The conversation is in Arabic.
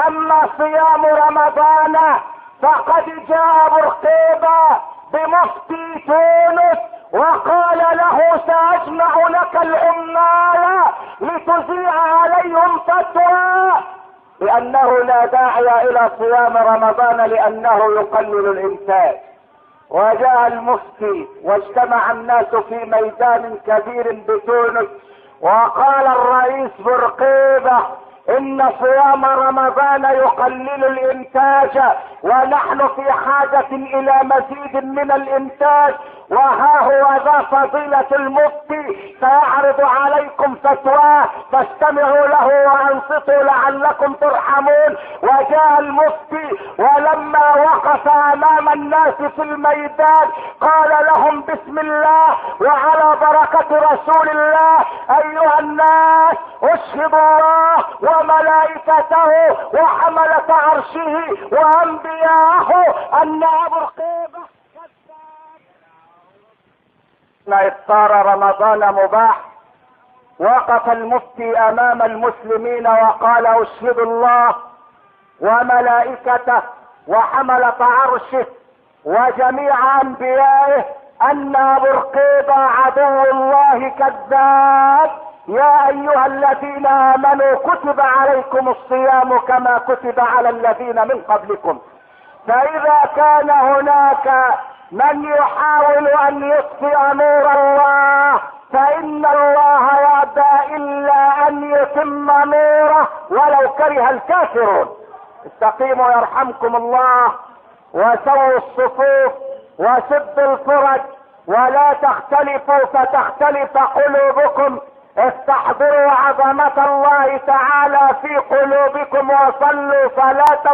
اما صيام رمضان فقد جاء برقيبة بمفتي تونس وقال له ساجمع لك العمال لتذيع عليهم فتوى بانه لا داعي الى صيام رمضان لانه يقلل الانتاج. وجاء المفتي واجتمع الناس في ميدان كبير بتونس وقال الرئيس برقيبة ان صيام رمضان يقلل الانتاج ونحن في حاجة الى مزيد من الانتاج، وها هو ذا فضيلة المفتي سيعرض عليكم فتواه فاستمعوا له وانصتوا لعلكم ترحمون. وجاء المفتي ولما وقف امام الناس في الميدان قال لهم بسم الله وعلى بركة رسول الله ايها الناس اشهد الله وملائكته وحملة عرشه وانبياءه ان برقيبة افطار رمضان مباح. وقف المفتي امام المسلمين وقال اشهد الله وملائكته وحملة عرشه وجميع انبيائه ان برقيبة عدو الله كذاب. يا ايها الذين امنوا كتب عليكم الصيام كما كتب على الذين من قبلكم. فاذا كان هناك من يحاول ان يطفئ نور الله فان الله يأبى الا ان يتم نوره ولو كره الكافرون. استقيموا يرحمكم الله وسووا الصفوف وسدوا الفرج ولا تختلفوا فتختلف قلوبكم. استحضروا عظمة الله تعالى في قلوبكم وصلوا صلاة